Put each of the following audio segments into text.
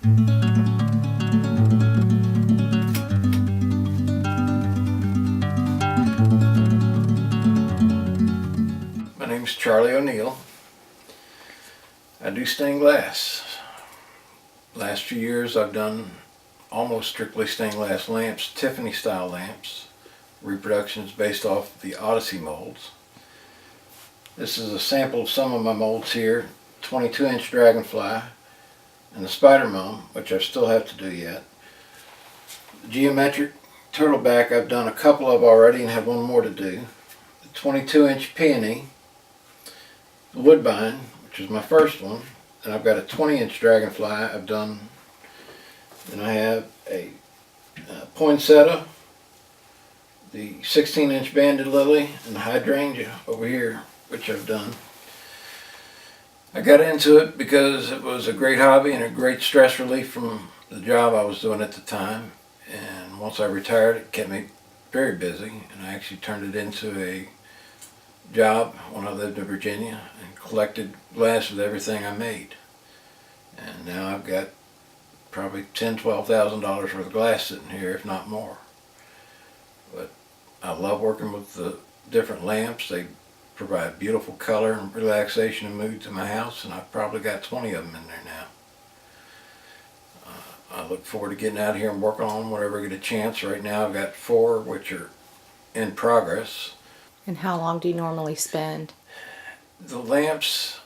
My name's Charlie O'Neill. I do stained glass. Last few years I've done almost strictly stained glass lamps, Tiffany style lamps, reproductions based off the Odyssey molds. This is a sample of some of my molds here, 22-inch dragonfly and the spider mum, which I still have to do yet. The geometric turtleback I've done a couple of already and have one more to do. The 22-inch peony, the woodbine, which is my first one, and I've got a 20-inch dragonfly I've done. And I have a poinsettia, the 16-inch banded lily, and the hydrangea over here, which I've done. I got into it because it was a great hobby and a great stress relief from the job I was doing at the time. And once I retired, it kept me very busy, and I actually turned it into a job when I lived in Virginia and collected glass with everything I made. And now I've got probably $10,000–$12,000 worth of glass sitting here, if not more. But I love working with the different lamps. They provide beautiful color and relaxation and mood to my house, and I've probably got 20 of them in there now. I look forward to getting out here and working on them whenever I get a chance. Right now I've got 4 which are in progress. And how long do you normally spend? The lamps,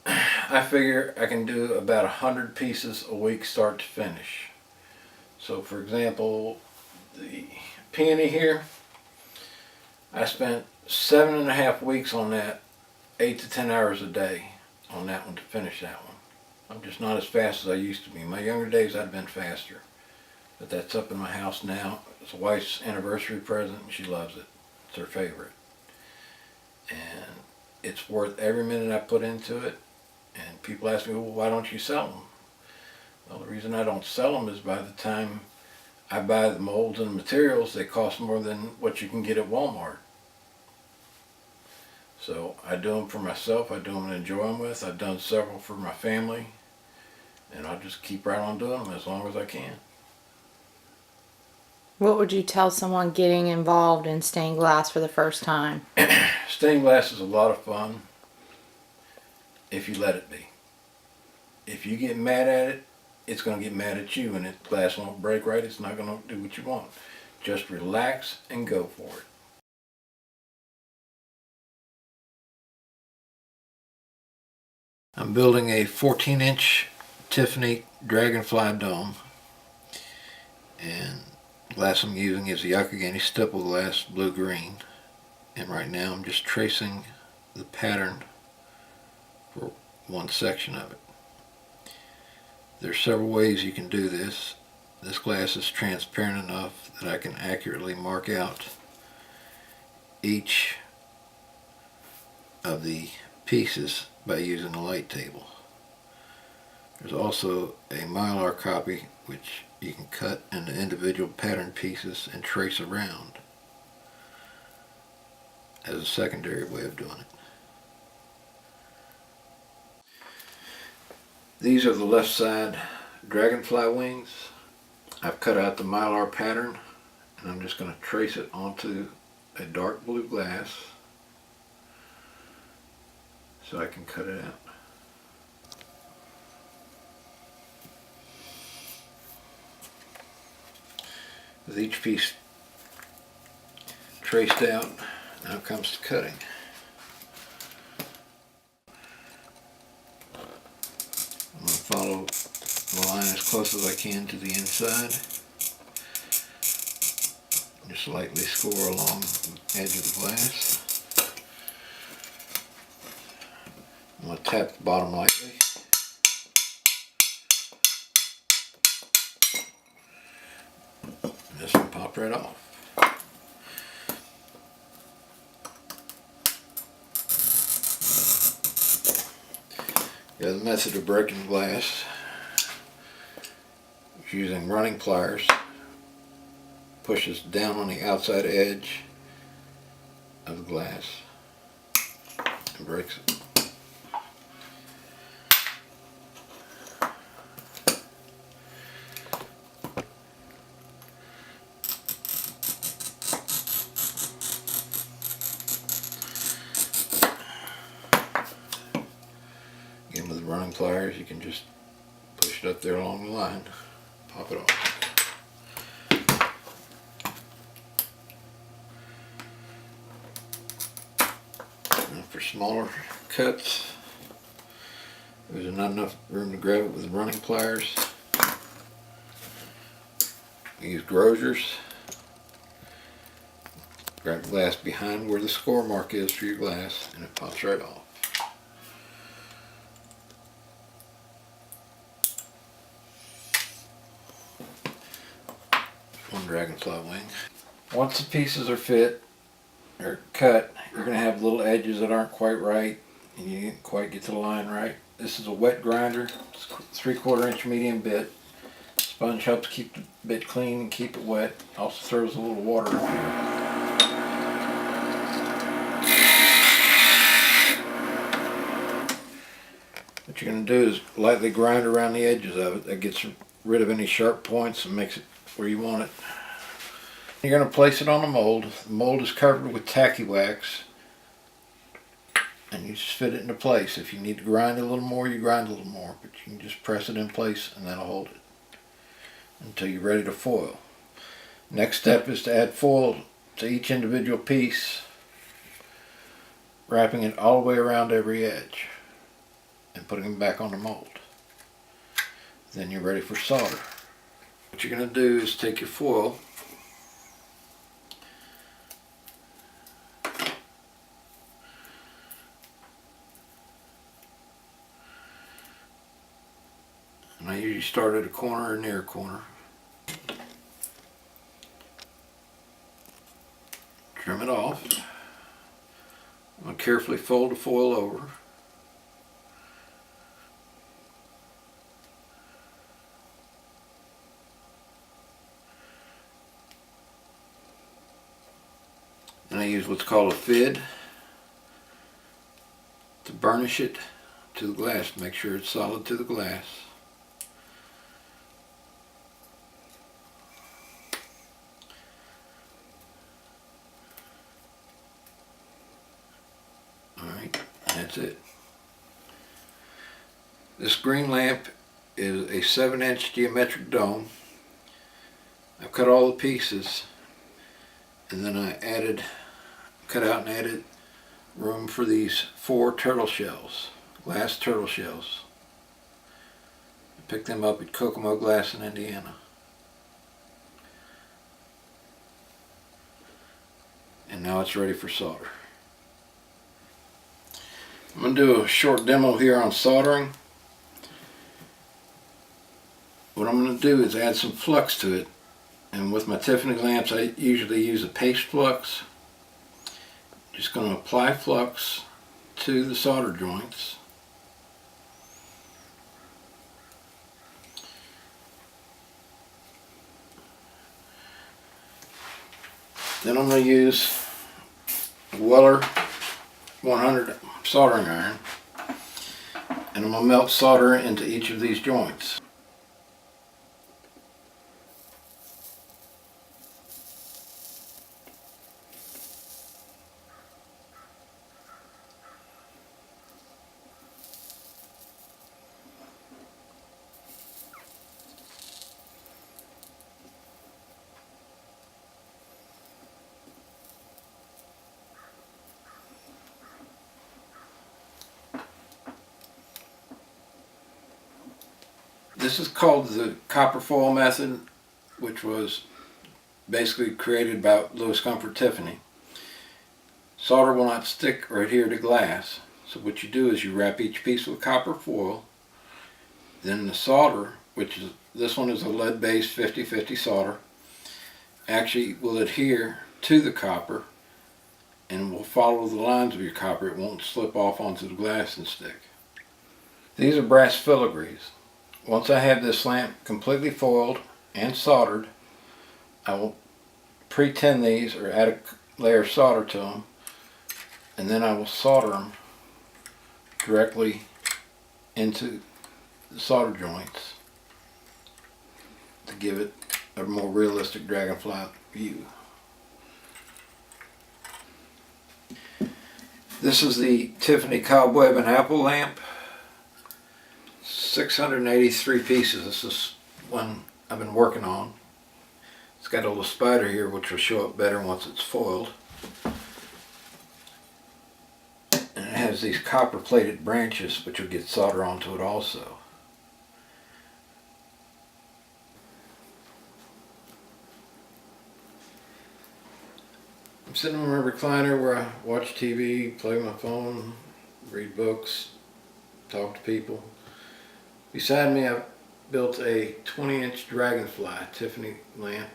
I figure I can do about 100 pieces a week start to finish. So for example, the peony here, I spent 7.5 weeks on that, 8 to 10 hours a day on that one to finish that one. I'm just not as fast as I used to be. In my younger days I'd been faster, but that's up in my house now. It's a wife's anniversary present and she loves it. It's her favorite. And it's worth every minute I put into it. And people ask me, well, why don't you sell them? Well, the reason I don't sell them is by the time I buy the molds and materials, they cost more than what you can get at Walmart. So I do them for myself. I do them and enjoy them with. I've done several for my family. And I'll just keep right on doing them as long as I can. What would you tell someone getting involved in stained glass for the first time? Stained glass is a lot of fun if you let it be. If you get mad at it, it's going to get mad at you, and if glass won't break right, it's not going to do what you want. Just relax and go for it. I'm building a 14-inch Tiffany Dragonfly dome, and the glass I'm using is the Yakagani stipple glass blue-green, and right now I'm just tracing the pattern for one section of it. There's several ways you can do this. This glass is transparent enough that I can accurately mark out each of the pieces by using a light table. There's also a Mylar copy which you can cut into individual pattern pieces and trace around as a secondary way of doing it. These are the left side dragonfly wings. I've cut out the Mylar pattern and I'm just going to trace it onto a dark blue glass so I can cut it out. With each piece traced out, now comes to cutting. I'm going to follow the line as close as I can to the inside. Just lightly score along the edge of the glass. I'm going to tap the bottom lightly. This will pop right off. The other method of breaking glass is using running pliers. Pushes down on the outside edge of the glass and breaks it. can just push it up there along the line, pop it off. Now for smaller cuts, there's not enough room to grab it with the running pliers. Use grozers. Grab the glass behind where the score mark is for your glass, and it pops right off. One dragonfly wing. Once the pieces are fit or cut, you're going to have little edges that aren't quite right, and you didn't quite get to the line right. This is a wet grinder. It's a 3/4 inch medium bit. Sponge helps keep the bit clean and keep it wet. Also throws a little water in here. What you're going to do is lightly grind around the edges of it. That gets rid of any sharp points and makes it where you want it. You're going to place it on a mold. The mold is covered with tacky wax, and you just fit it into place. If you need to grind a little more, you grind a little more, but you can just press it in place and that'll hold it until you're ready to foil. Next step is to add foil to each individual piece, wrapping it all the way around every edge and putting them back on the mold. Then you're ready for solder. What you're going to do is take your foil, and I usually start at a corner or near a corner. Trim it off. I'm going to carefully fold the foil over. And I use what's called a fid to burnish it to the glass, to make sure it's solid to the glass. Alright, that's it. This green lamp is a 7-inch geometric dome. I've cut all the pieces, and then I cut out and added room for these 4 turtle shells, glass turtle shells. I picked them up at Kokomo Glass in Indiana. And now it's ready for solder. I'm going to do a short demo here on soldering. What I'm going to do is add some flux to it. And with my Tiffany lamps, I usually use a paste flux. Just going to apply flux to the solder joints. Then I'm going to use Weller 100 soldering iron, and I'm going to melt solder into each of these joints. This is called the copper foil method, which was basically created by Louis Comfort Tiffany. Solder will not stick or adhere to glass, so what you do is you wrap each piece with copper foil, then the solder, this one is a lead-based 50/50 solder, actually will adhere to the copper and will follow the lines of your copper. It won't slip off onto the glass and stick. These are brass filigrees. Once I have this lamp completely foiled and soldered, I will pre-tin these or add a layer of solder to them, and then I will solder them directly into the solder joints to give it a more realistic dragonfly view. This is the Tiffany Cobweb and Apple lamp. 683 pieces. This is one I've been working on. It's got a little spider here which will show up better once it's foiled. And it has these copper plated branches which will get solder onto it also. I'm sitting on my recliner where I watch TV, play my phone, read books, talk to people. Beside me I've built a 20-inch Dragonfly Tiffany lamp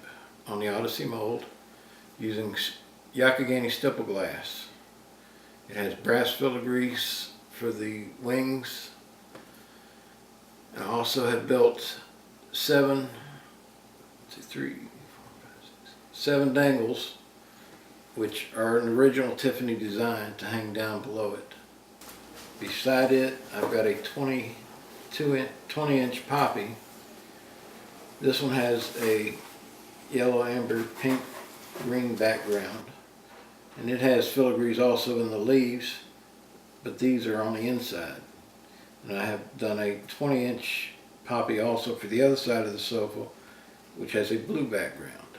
on the Odyssey mold using Yakagani stipple glass. It has brass filigrees for the wings. And I also have built seven dangles, which are an original Tiffany design, to hang down below it. Beside it, I've got a 20-inch poppy. This one has a yellow, amber, pink, green background. And it has filigrees also in the leaves, but these are on the inside. And I have done a 20-inch poppy also for the other side of the sofa, which has a blue background.